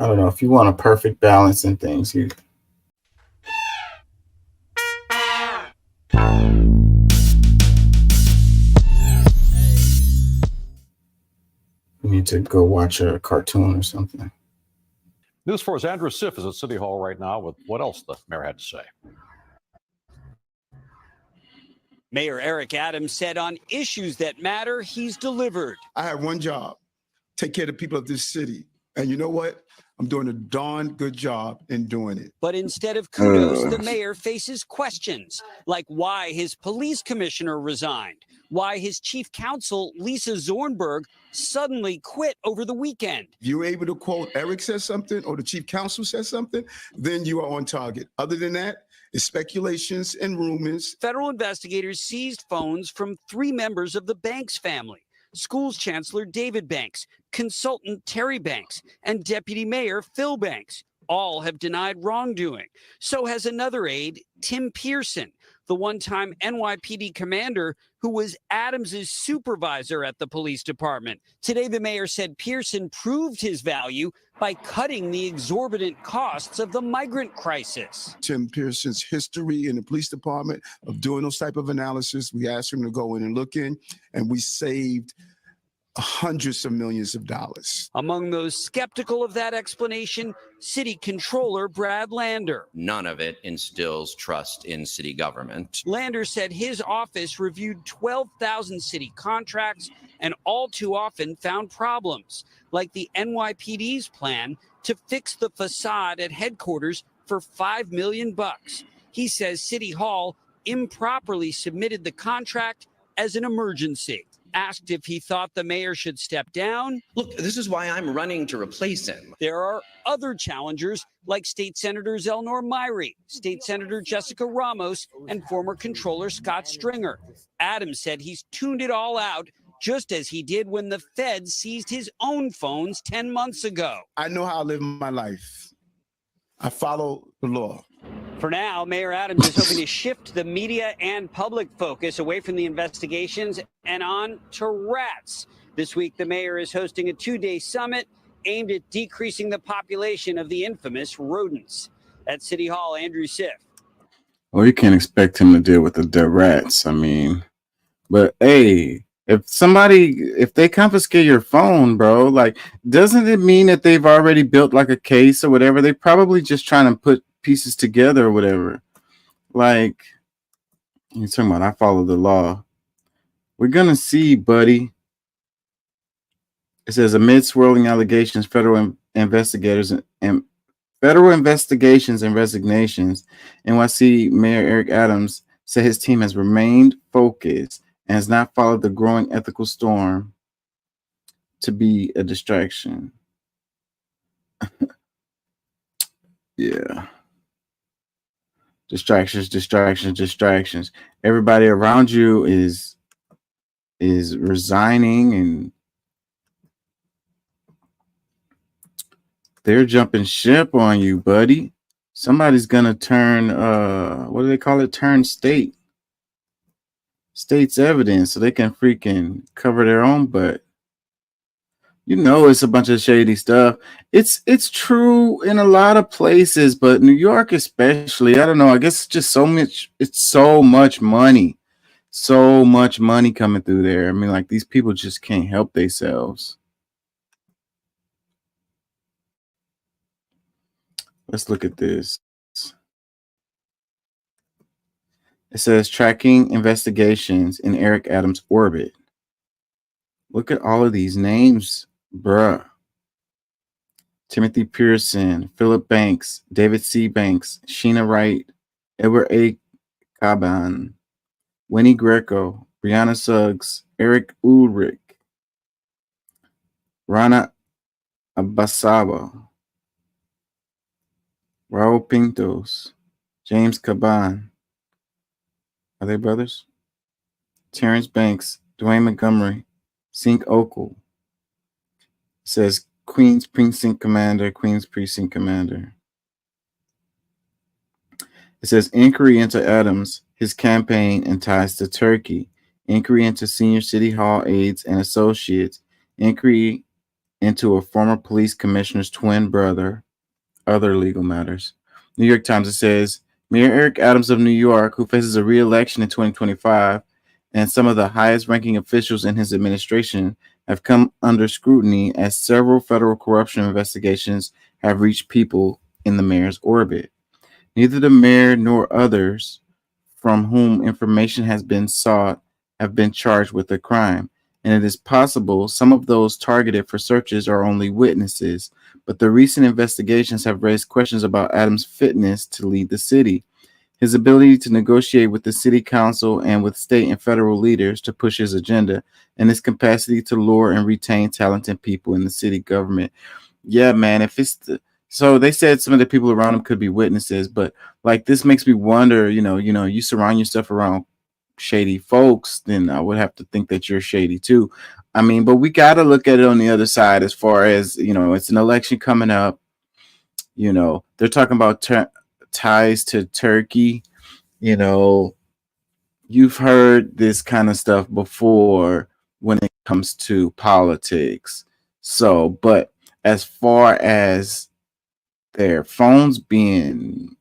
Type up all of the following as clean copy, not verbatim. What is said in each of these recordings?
I don't know if you want a perfect balance in things, you need to go watch a cartoon or something. News 4's Andrew Siff is at City Hall right now with what else the mayor had to say. Mayor Eric Adams said on issues that matter, he's delivered. I have one job, take care of the people of this city. And you know what? I'm doing a darn good job in doing it. But instead of kudos, the mayor faces questions like why his police commissioner resigned, why his chief counsel, Lisa Zornberg, suddenly quit over the weekend. If you're able to quote Eric says something or the chief counsel says something, then you are on target. Other than that, it's speculations and rumors. Federal investigators seized phones from 3 members of the Banks family: Schools Chancellor David Banks, consultant Terry Banks, and Deputy Mayor Phil Banks. All have denied wrongdoing. So has another aide, Tim Pearson, the one-time NYPD commander who was Adams's supervisor at the police department. Today, the mayor said Pearson proved his value by cutting the exorbitant costs of the migrant crisis. Tim Pearson's history in the police department of doing those type of analysis, we asked him to go in and look in, and we saved hundreds of millions of dollars. Among those skeptical of that explanation, City Controller Brad Lander. None of it instills trust in city government. Lander said his office reviewed 12,000 city contracts and all too often found problems, like the NYPD's plan to fix the facade at headquarters for $5 million. He says City Hall improperly submitted the contract as an emergency. Asked if he thought the mayor should step down. Look, this is why I'm running to replace him. There are other challengers like State Senator Zelnor Myrie, State Senator Jessica Ramos, and former Controller Scott Stringer. Adams said he's tuned it all out, just as he did when the feds seized his own phones 10 months ago. I know how I live my life. I follow the law. For now, Mayor Adams is hoping to shift the media and public focus away from the investigations and on to rats. This week, the mayor is hosting a 2-day summit aimed at decreasing the population of the infamous rodents. At City Hall, Andrew Siff. Well, you can't expect him to deal with the dead rats. I mean, but hey, if they confiscate your phone, bro, like, doesn't it mean that they've already built like a case or whatever? They probably just trying to put pieces together or whatever. Like, you're talking about I follow the law. We're gonna see, buddy. It says amid swirling allegations, federal investigations and resignations, NYC Mayor Eric Adams said his team has remained focused and has not followed the growing ethical storm to be a distraction. Yeah. Distractions. Everybody around you is resigning and they're jumping ship on you, buddy. Somebody's gonna turn what do they call it? Turn state's evidence so they can freaking cover their own butt. You know, it's a bunch of shady stuff. It's true in a lot of places, but New York especially, I don't know. I guess it's just so much money. So much money coming through there. I mean, like, these people just can't help themselves. Let's look at this. It says tracking investigations in Eric Adams' orbit. Look at all of these names, bruh. Timothy Pearson, Philip Banks, David C. Banks, Sheena Wright, Edward A. Caban, Winnie Greco, Brianna Suggs, Eric Ulrich, Rana Abasaba, Raul Pintos, James Caban. Are they brothers? Terrence Banks, Dwayne Montgomery, Sink Okel. Says Queens Precinct Commander. It says inquiry into Adams, his campaign and ties to Turkey. Inquiry into senior City Hall aides and associates. Inquiry into a former police commissioner's twin brother. Other legal matters. New York Times, it says Mayor Eric Adams of New York, who faces a re-election in 2025, and some of the highest-ranking officials in his administration have come under scrutiny as several federal corruption investigations have reached people in the mayor's orbit. Neither the mayor nor others from whom information has been sought have been charged with a crime, and it is possible some of those targeted for searches are only witnesses, but the recent investigations have raised questions about Adams' fitness to lead the city, his ability to negotiate with the city council and with state and federal leaders to push his agenda, and his capacity to lure and retain talented people in the city government. Yeah, man, if it's so they said some of the people around him could be witnesses, but like this makes me wonder, you surround yourself around shady folks, then I would have to think that you're shady too. I mean, but we got to look at it on the other side as far as, it's an election coming up. They're talking about ties to Turkey. You've heard this kind of stuff before when it comes to politics. So, but as far as their phones being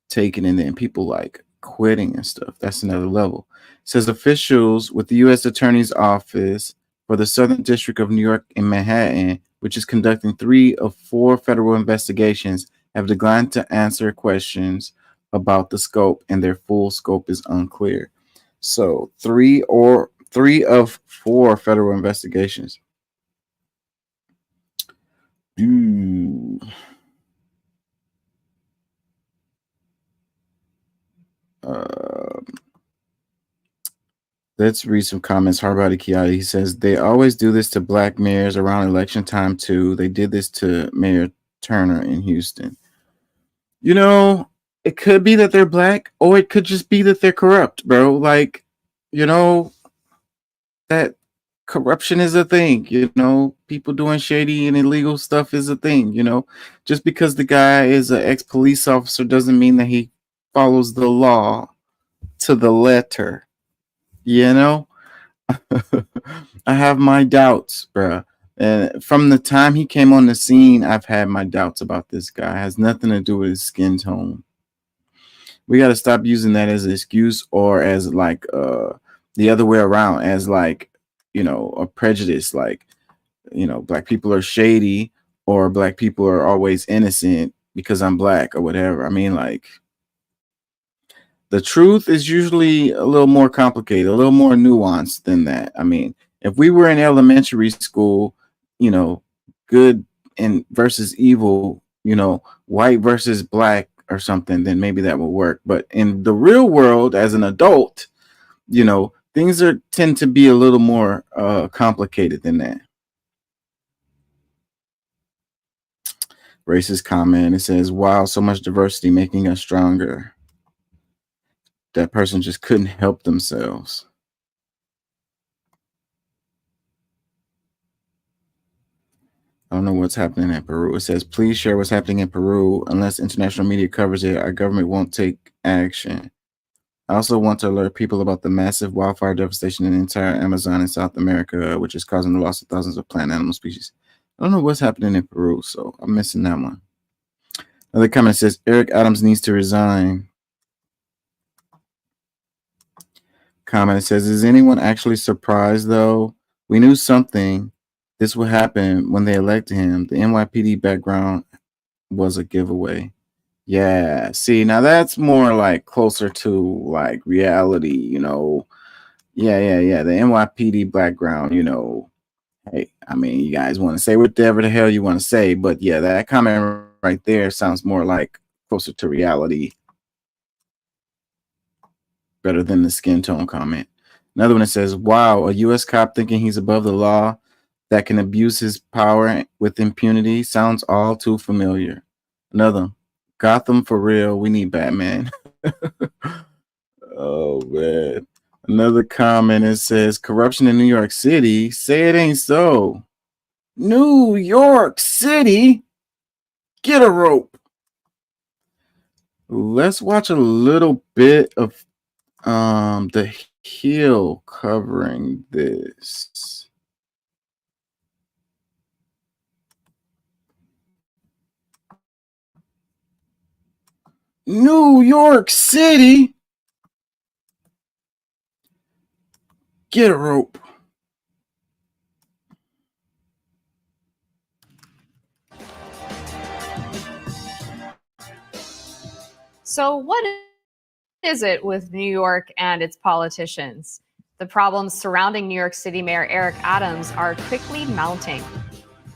taken and then people like quitting and stuff, that's another level. It says officials with the U.S. Attorney's Office for the Southern District of New York in Manhattan, which is conducting 3 of 4 federal investigations, have declined to answer questions about the scope, and their full scope is unclear. So 3 of 4 federal investigations. Ooh. Let's read some comments. Harbody Kiati, he says, they always do this to black mayors around election time too. They did this to Mayor Turner in Houston. It could be that they're black, or it could just be that they're corrupt, bro. Like, that corruption is a thing. People doing shady and illegal stuff is a thing. Just because the guy is an ex-police officer doesn't mean that he follows the law to the letter. I have my doubts, bruh. And from the time he came on the scene, I've had my doubts about this guy. It has nothing to do with his skin tone. We got to stop using that as an excuse, or as like the other way around, as like, a prejudice, like, black people are shady, or black people are always innocent because I'm black or whatever. I mean, like, the truth is usually a little more complicated, a little more nuanced than that. I mean, if we were in elementary school, good and versus evil, white versus black or something, then maybe that would work. But in the real world, as an adult, things tend to be a little more complicated than that. Racist comment. It says, wow, so much diversity making us stronger. That person just couldn't help themselves. I don't know what's happening in Peru. It says, please share what's happening in Peru. Unless international media covers it, our government won't take action. I also want to alert people about the massive wildfire devastation in the entire Amazon in South America, which is causing the loss of thousands of plant and animal species. I don't know what's happening in Peru, so I'm missing that one. Another comment says, Eric Adams needs to resign. Comment says, is anyone actually surprised though? We knew something this would happen when they elected him. The NYPD background was a giveaway. Yeah, see, now that's more like closer to like reality, Yeah, the NYPD background, Hey, I mean, you guys want to say whatever the hell you want to say, but yeah, that comment right there sounds more like closer to reality. Better than the skin tone comment. Another one that says, wow, a U.S. cop thinking he's above the law that can abuse his power with impunity sounds all too familiar. Another, Gotham for real. We need Batman. Oh, man. Another comment, it says, corruption in New York City. Say it ain't so. New York City? Get a rope. Let's watch a little bit of the Hill covering this. New York City. Get a rope. So, what is it with New York and its politicians? The problems surrounding New York City Mayor Eric Adams are quickly mounting.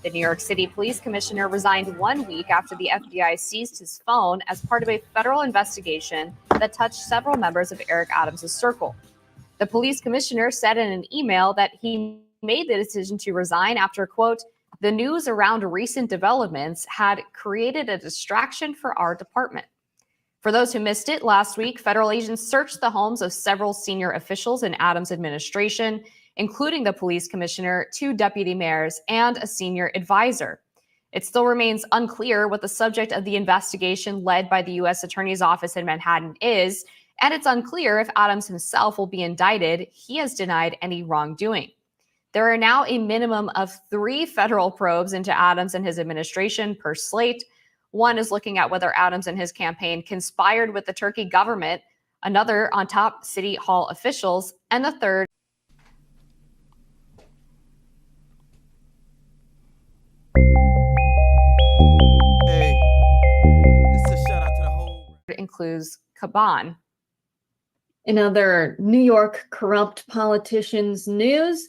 The New York City Police Commissioner resigned 1 week after the FBI seized his phone as part of a federal investigation that touched several members of Eric Adams' circle. The police commissioner said in an email that he made the decision to resign after, quote, the news around recent developments had created a distraction for our department. For those who missed it, last week, federal agents searched the homes of several senior officials in Adams' administration, including the police commissioner, 2 deputy mayors, and a senior advisor. It still remains unclear what the subject of the investigation led by the U.S. Attorney's Office in Manhattan is, and it's unclear if Adams himself will be indicted. He has denied any wrongdoing. There are now a minimum of 3 federal probes into Adams and his administration per slate. One is looking at whether Adams and his campaign conspired with the Turkey government, another on top City Hall officials, and the third includes Caban. In other New York corrupt politicians news,